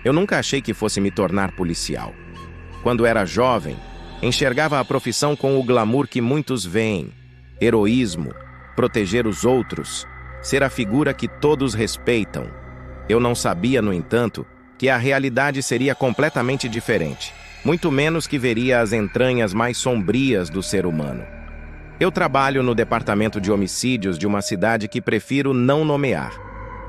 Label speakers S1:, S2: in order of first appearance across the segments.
S1: Eu nunca achei que fosse me tornar policial. Quando era jovem, enxergava a profissão com o glamour que muitos veem: heroísmo, proteger os outros, ser a figura que todos respeitam. Eu não sabia, no entanto, que a realidade seria completamente diferente, muito menos que veria as entranhas mais sombrias do ser humano. Eu trabalho no departamento de homicídios de uma cidade que prefiro não nomear.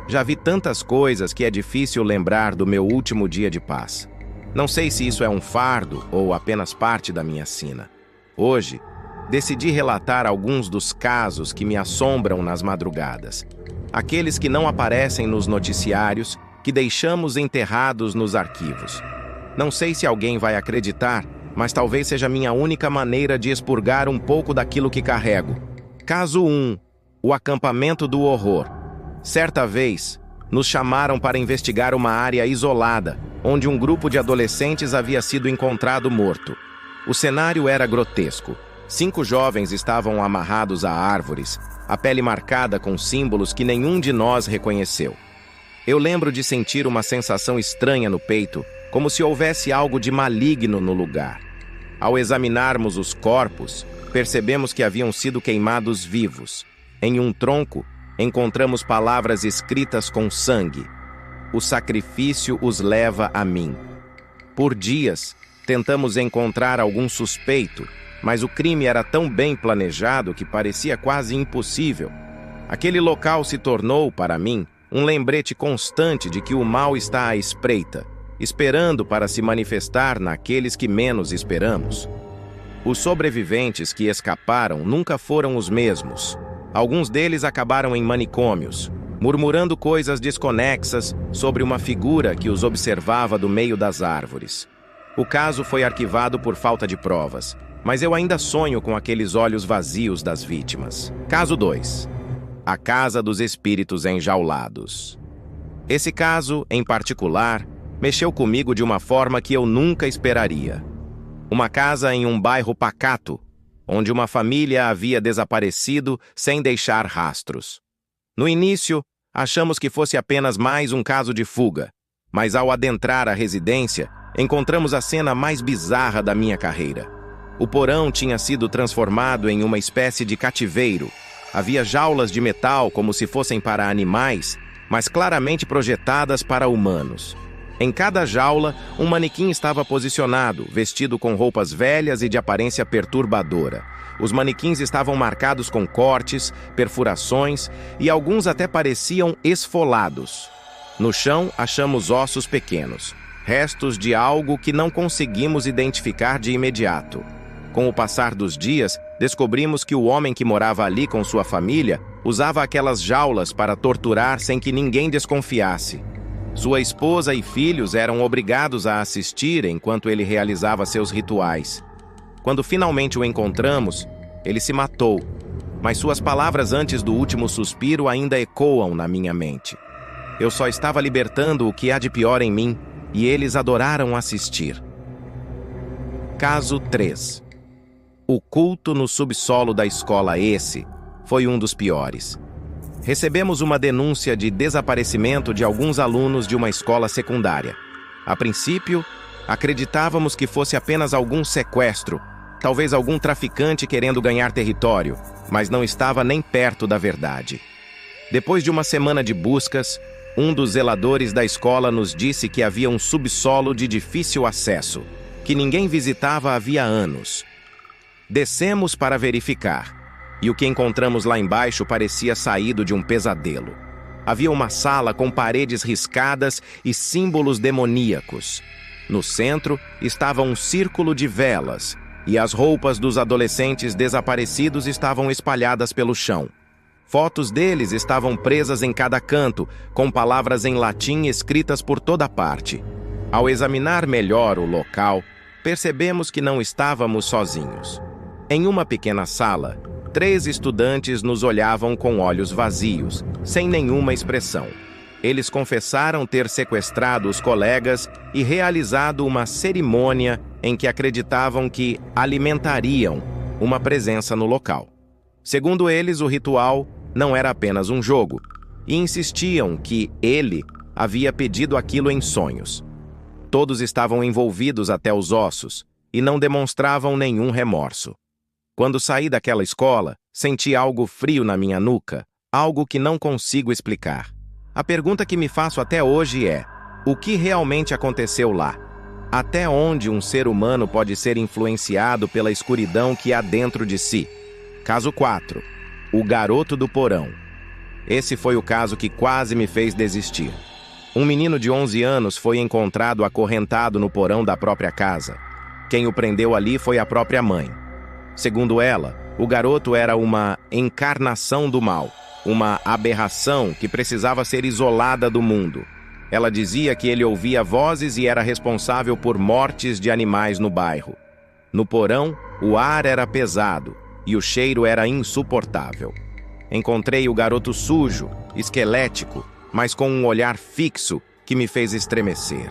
S1: Já vi tantas coisas que é difícil lembrar do meu último dia de paz. Não sei se isso é um fardo ou apenas parte da minha sina. Hoje, decidi relatar alguns dos casos que me assombram nas madrugadas. Aqueles que não aparecem nos noticiários, que deixamos enterrados nos arquivos. Não sei se alguém vai acreditar, mas talvez seja minha única maneira de expurgar um pouco daquilo que carrego. Caso 1. O acampamento do horror. Certa vez, nos chamaram para investigar uma área isolada, onde um grupo de adolescentes havia sido encontrado morto. O cenário era grotesco. 5 jovens estavam amarrados a árvores, a pele marcada com símbolos que nenhum de nós reconheceu. Eu lembro de sentir uma sensação estranha no peito, como se houvesse algo de maligno no lugar. Ao examinarmos os corpos, percebemos que haviam sido queimados vivos. Em um tronco, encontramos palavras escritas com sangue: "O sacrifício os leva a mim." Por dias, tentamos encontrar algum suspeito, mas o crime era tão bem planejado que parecia quase impossível. Aquele local se tornou, para mim, um lembrete constante de que o mal está à espreita, esperando para se manifestar naqueles que menos esperamos. Os sobreviventes que escaparam nunca foram os mesmos. Alguns deles acabaram em manicômios, murmurando coisas desconexas sobre uma figura que os observava do meio das árvores. O caso foi arquivado por falta de provas, mas eu ainda sonho com aqueles olhos vazios das vítimas. Caso 2. A Casa dos Espíritos Enjaulados. Esse caso, em particular, mexeu comigo de uma forma que eu nunca esperaria. Uma casa em um bairro pacato, onde uma família havia desaparecido sem deixar rastros. No início, achamos que fosse apenas mais um caso de fuga, mas ao adentrar a residência, encontramos a cena mais bizarra da minha carreira. O porão tinha sido transformado em uma espécie de cativeiro. Havia jaulas de metal como se fossem para animais, mas claramente projetadas para humanos. Em cada jaula, um manequim estava posicionado, vestido com roupas velhas e de aparência perturbadora. Os manequins estavam marcados com cortes, perfurações e alguns até pareciam esfolados. No chão, achamos ossos pequenos, restos de algo que não conseguimos identificar de imediato. Com o passar dos dias, descobrimos que o homem que morava ali com sua família usava aquelas jaulas para torturar sem que ninguém desconfiasse. Sua esposa e filhos eram obrigados a assistir enquanto ele realizava seus rituais. Quando finalmente o encontramos, ele se matou, mas suas palavras antes do último suspiro ainda ecoam na minha mente. Eu só estava libertando o que há de pior em mim, e eles adoraram assistir. Caso 3. O culto no subsolo da escola. Esse foi um dos piores. Recebemos uma denúncia de desaparecimento de alguns alunos de uma escola secundária. A princípio, acreditávamos que fosse apenas algum sequestro, talvez algum traficante querendo ganhar território, mas não estava nem perto da verdade. Depois de uma semana de buscas, um dos zeladores da escola nos disse que havia um subsolo de difícil acesso, que ninguém visitava havia anos. Descemos para verificar, e o que encontramos lá embaixo parecia saído de um pesadelo. Havia uma sala com paredes riscadas e símbolos demoníacos. No centro estava um círculo de velas, e as roupas dos adolescentes desaparecidos estavam espalhadas pelo chão. Fotos deles estavam presas em cada canto, com palavras em latim escritas por toda parte. Ao examinar melhor o local, percebemos que não estávamos sozinhos. Em uma pequena sala, 3 estudantes nos olhavam com olhos vazios, sem nenhuma expressão. Eles confessaram ter sequestrado os colegas e realizado uma cerimônia em que acreditavam que alimentariam uma presença no local. Segundo eles, o ritual não era apenas um jogo, e insistiam que ele havia pedido aquilo em sonhos. Todos estavam envolvidos até os ossos e não demonstravam nenhum remorso. Quando saí daquela escola, senti algo frio na minha nuca, algo que não consigo explicar. A pergunta que me faço até hoje é: o que realmente aconteceu lá? Até onde um ser humano pode ser influenciado pela escuridão que há dentro de si? Caso 4. O garoto do porão. Esse foi o caso que quase me fez desistir. Um menino de 11 anos foi encontrado acorrentado no porão da própria casa. Quem o prendeu ali foi a própria mãe. Segundo ela, o garoto era uma encarnação do mal, uma aberração que precisava ser isolada do mundo. Ela dizia que ele ouvia vozes e era responsável por mortes de animais no bairro. No porão, o ar era pesado e o cheiro era insuportável. Encontrei o garoto sujo, esquelético, mas com um olhar fixo que me fez estremecer.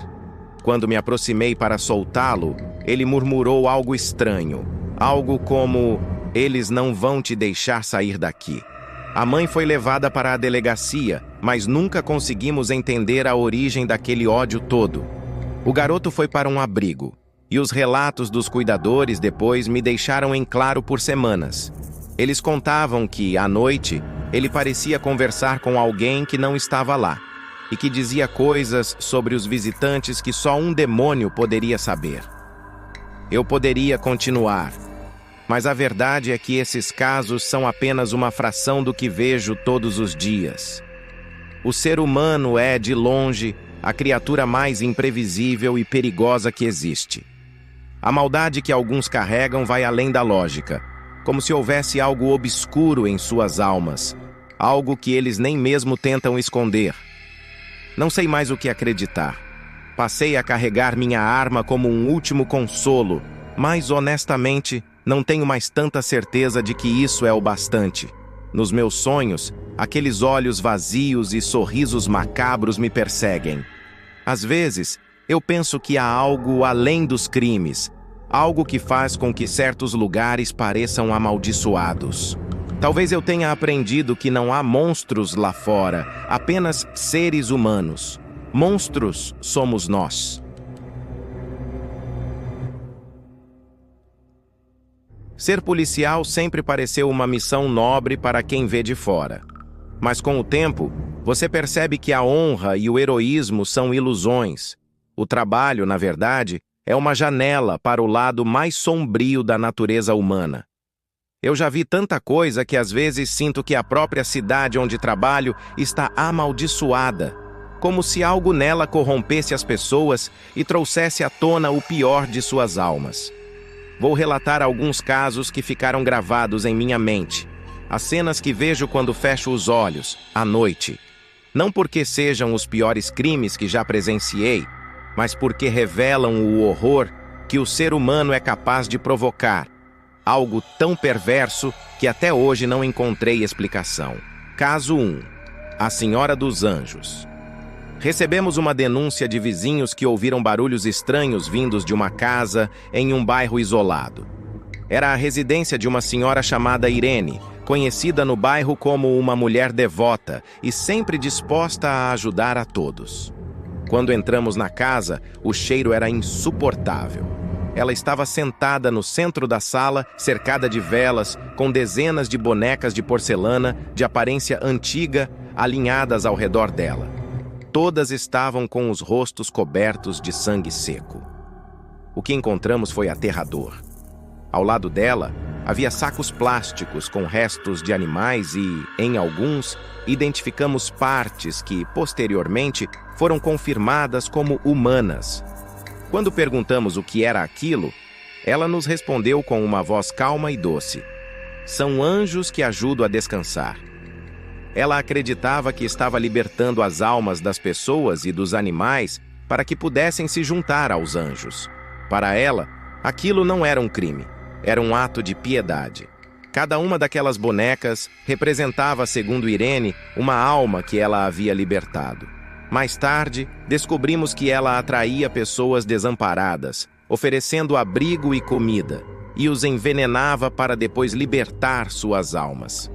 S1: Quando me aproximei para soltá-lo, ele murmurou algo estranho, algo como: "Eles não vão te deixar sair daqui." A mãe foi levada para a delegacia, mas nunca conseguimos entender a origem daquele ódio todo. O garoto foi para um abrigo, e os relatos dos cuidadores depois me deixaram em claro por semanas. Eles contavam que, à noite, ele parecia conversar com alguém que não estava lá, e que dizia coisas sobre os visitantes que só um demônio poderia saber. Eu poderia continuar, mas a verdade é que esses casos são apenas uma fração do que vejo todos os dias. O ser humano é, de longe, a criatura mais imprevisível e perigosa que existe. A maldade que alguns carregam vai além da lógica, como se houvesse algo obscuro em suas almas, algo que eles nem mesmo tentam esconder. Não sei mais o que acreditar. Passei a carregar minha arma como um último consolo, mas, honestamente, não tenho mais tanta certeza de que isso é o bastante. Nos meus sonhos, aqueles olhos vazios e sorrisos macabros me perseguem. Às vezes, eu penso que há algo além dos crimes, algo que faz com que certos lugares pareçam amaldiçoados. Talvez eu tenha aprendido que não há monstros lá fora, apenas seres humanos. Monstros somos nós. Ser policial sempre pareceu uma missão nobre para quem vê de fora. Mas com o tempo, você percebe que a honra e o heroísmo são ilusões. O trabalho, na verdade, é uma janela para o lado mais sombrio da natureza humana. Eu já vi tanta coisa que às vezes sinto que a própria cidade onde trabalho está amaldiçoada, como se algo nela corrompesse as pessoas e trouxesse à tona o pior de suas almas. Vou relatar alguns casos que ficaram gravados em minha mente, as cenas que vejo quando fecho os olhos, à noite. Não porque sejam os piores crimes que já presenciei, mas porque revelam o horror que o ser humano é capaz de provocar, algo tão perverso que até hoje não encontrei explicação. Caso 1. A Senhora dos Anjos. Recebemos uma denúncia de vizinhos que ouviram barulhos estranhos vindos de uma casa em um bairro isolado. Era a residência de uma senhora chamada Irene, conhecida no bairro como uma mulher devota e sempre disposta a ajudar a todos. Quando entramos na casa, o cheiro era insuportável. Ela estava sentada no centro da sala, cercada de velas, com dezenas de bonecas de porcelana de aparência antiga alinhadas ao redor dela. Todas estavam com os rostos cobertos de sangue seco. O que encontramos foi aterrador. Ao lado dela, havia sacos plásticos com restos de animais e, em alguns, identificamos partes que, posteriormente, foram confirmadas como humanas. Quando perguntamos o que era aquilo, ela nos respondeu com uma voz calma e doce: "São anjos que ajudam a descansar." Ela acreditava que estava libertando as almas das pessoas e dos animais para que pudessem se juntar aos anjos. Para ela, aquilo não era um crime, era um ato de piedade. Cada uma daquelas bonecas representava, segundo Irene, uma alma que ela havia libertado. Mais tarde, descobrimos que ela atraía pessoas desamparadas, oferecendo abrigo e comida, e os envenenava para depois libertar suas almas.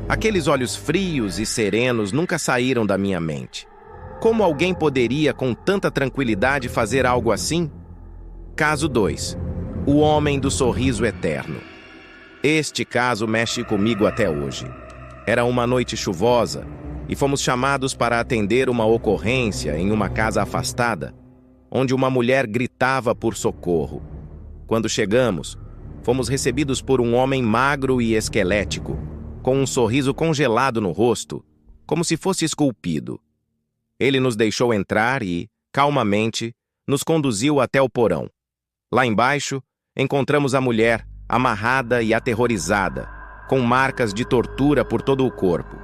S1: Aqueles olhos frios e serenos nunca saíram da minha mente. Como alguém poderia, com tanta tranquilidade, fazer algo assim? Caso 2. O homem do sorriso eterno. Este caso mexe comigo até hoje. Era uma noite chuvosa e fomos chamados para atender uma ocorrência em uma casa afastada, onde uma mulher gritava por socorro. Quando chegamos, fomos recebidos por um homem magro e esquelético, com um sorriso congelado no rosto, como se fosse esculpido. Ele nos deixou entrar e, calmamente, nos conduziu até o porão. Lá embaixo, encontramos a mulher, amarrada e aterrorizada, com marcas de tortura por todo o corpo.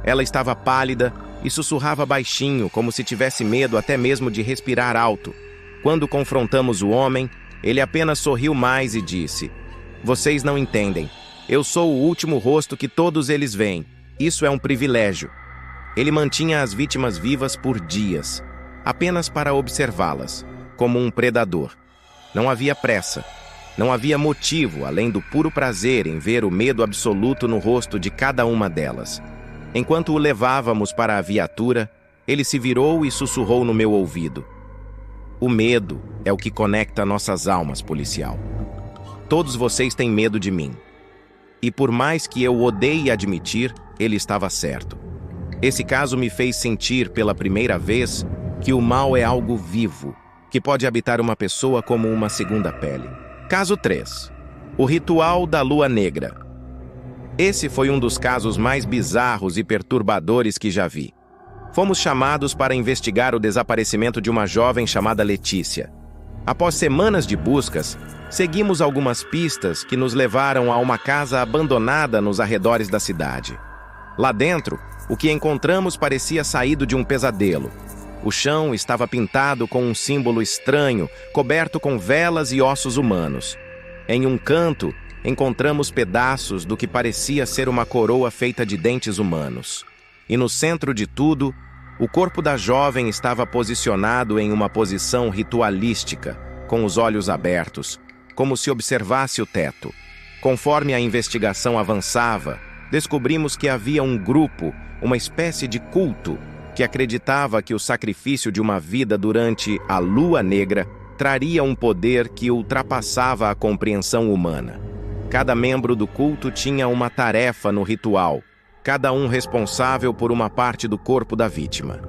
S1: Ela estava pálida e sussurrava baixinho, como se tivesse medo até mesmo de respirar alto. Quando confrontamos o homem, ele apenas sorriu mais e disse: "Vocês não entendem. Eu sou o último rosto que todos eles veem. Isso é um privilégio." Ele mantinha as vítimas vivas por dias, apenas para observá-las, como um predador. Não havia pressa. Não havia motivo, além do puro prazer em ver o medo absoluto no rosto de cada uma delas. Enquanto o levávamos para a viatura, ele se virou e sussurrou no meu ouvido: "O medo é o que conecta nossas almas, policial. Todos vocês têm medo de mim." E por mais que eu odeie admitir, ele estava certo. Esse caso me fez sentir pela primeira vez que o mal é algo vivo, que pode habitar uma pessoa como uma segunda pele. Caso 3. O ritual da lua negra. Esse foi um dos casos mais bizarros e perturbadores que já vi. Fomos chamados para investigar o desaparecimento de uma jovem chamada Letícia. Após semanas de buscas, seguimos algumas pistas que nos levaram a uma casa abandonada nos arredores da cidade. Lá dentro, o que encontramos parecia saído de um pesadelo. O chão estava pintado com um símbolo estranho, coberto com velas e ossos humanos. Em um canto, encontramos pedaços do que parecia ser uma coroa feita de dentes humanos. E no centro de tudo, o corpo da jovem estava posicionado em uma posição ritualística, com os olhos abertos, como se observasse o teto. Conforme a investigação avançava, descobrimos que havia um grupo, uma espécie de culto, que acreditava que o sacrifício de uma vida durante a lua negra traria um poder que ultrapassava a compreensão humana. Cada membro do culto tinha uma tarefa no ritual, cada um responsável por uma parte do corpo da vítima.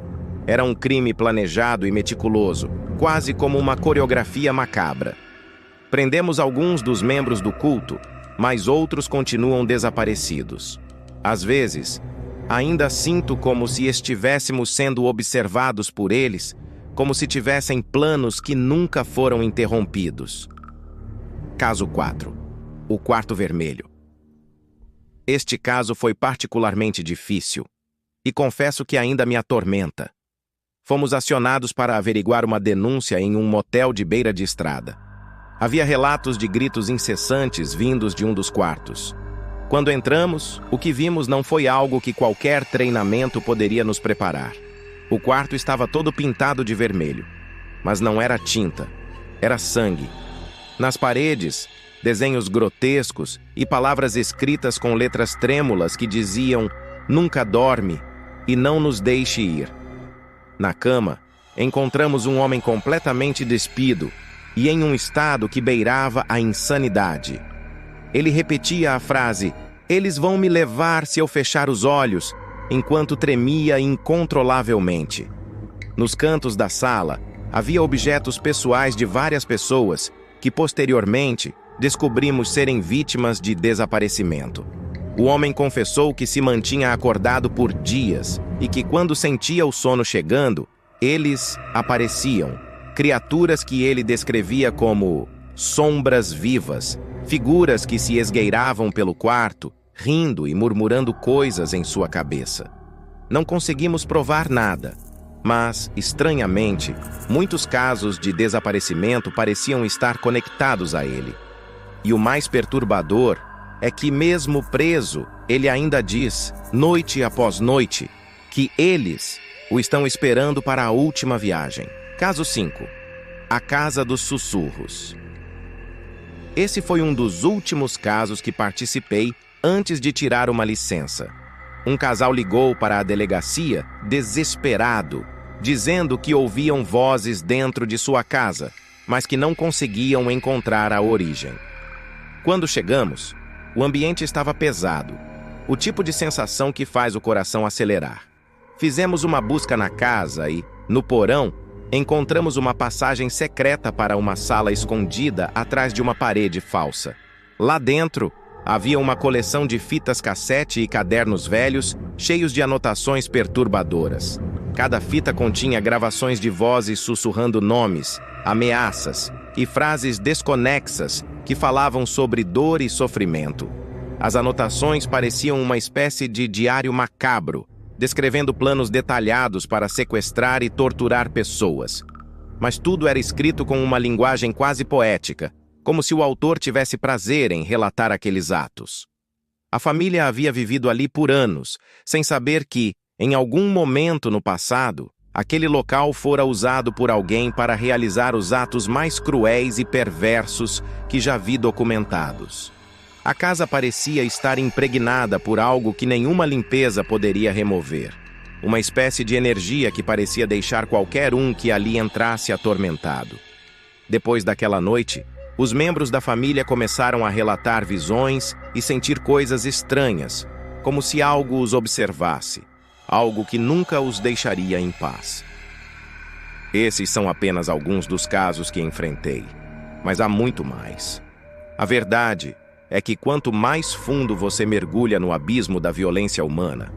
S1: Era um crime planejado e meticuloso, quase como uma coreografia macabra. Prendemos alguns dos membros do culto, mas outros continuam desaparecidos. Às vezes, ainda sinto como se estivéssemos sendo observados por eles, como se tivessem planos que nunca foram interrompidos. Caso 4. O quarto vermelho. Este caso foi particularmente difícil, e confesso que ainda me atormenta. Fomos acionados para averiguar uma denúncia em um motel de beira de estrada. Havia relatos de gritos incessantes vindos de um dos quartos. Quando entramos, o que vimos não foi algo que qualquer treinamento poderia nos preparar. O quarto estava todo pintado de vermelho, mas não era tinta, era sangue. Nas paredes, desenhos grotescos e palavras escritas com letras trêmulas que diziam "Nunca dorme" e "Não nos deixe ir". Na cama, encontramos um homem completamente despido e em um estado que beirava a insanidade. Ele repetia a frase "Eles vão me levar se eu fechar os olhos", enquanto tremia incontrolavelmente. Nos cantos da sala, havia objetos pessoais de várias pessoas que, posteriormente, descobrimos serem vítimas de desaparecimento. O homem confessou que se mantinha acordado por dias e que, quando sentia o sono chegando, eles apareciam, criaturas que ele descrevia como sombras vivas, figuras que se esgueiravam pelo quarto, rindo e murmurando coisas em sua cabeça. Não conseguimos provar nada, mas, estranhamente, muitos casos de desaparecimento pareciam estar conectados a ele. E o mais perturbador é que, mesmo preso, ele ainda diz, noite após noite, que eles o estão esperando para a última viagem. Caso 5. A Casa dos Sussurros. Esse foi um dos últimos casos que participei antes de tirar uma licença. Um casal ligou para a delegacia, desesperado, dizendo que ouviam vozes dentro de sua casa, mas que não conseguiam encontrar a origem. Quando chegamos, o ambiente estava pesado, o tipo de sensação que faz o coração acelerar. Fizemos uma busca na casa e, no porão, encontramos uma passagem secreta para uma sala escondida atrás de uma parede falsa. Lá dentro, havia uma coleção de fitas cassete e cadernos velhos, cheios de anotações perturbadoras. Cada fita continha gravações de vozes sussurrando nomes, ameaças e frases desconexas que falavam sobre dor e sofrimento. As anotações pareciam uma espécie de diário macabro, descrevendo planos detalhados para sequestrar e torturar pessoas. Mas tudo era escrito com uma linguagem quase poética, como se o autor tivesse prazer em relatar aqueles atos. A família havia vivido ali por anos, sem saber que, em algum momento no passado, aquele local fora usado por alguém para realizar os atos mais cruéis e perversos que já vi documentados. A casa parecia estar impregnada por algo que nenhuma limpeza poderia remover. Uma espécie de energia que parecia deixar qualquer um que ali entrasse atormentado. Depois daquela noite, os membros da família começaram a relatar visões e sentir coisas estranhas, como se algo os observasse, algo que nunca os deixaria em paz. Esses são apenas alguns dos casos que enfrentei, mas há muito mais. A verdade é que quanto mais fundo você mergulha no abismo da violência humana,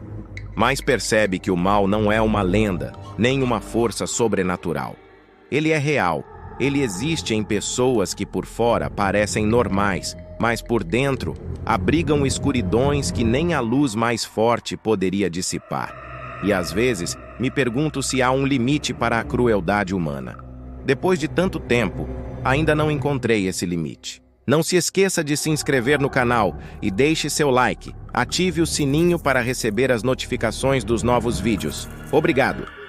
S1: mais percebe que o mal não é uma lenda, nem uma força sobrenatural. Ele é real. Ele existe em pessoas que por fora parecem normais, mas por dentro abrigam escuridões que nem a luz mais forte poderia dissipar. E às vezes me pergunto se há um limite para a crueldade humana. Depois de tanto tempo, ainda não encontrei esse limite. Não se esqueça de se inscrever no canal e deixe seu like. Ative o sininho para receber as notificações dos novos vídeos. Obrigado!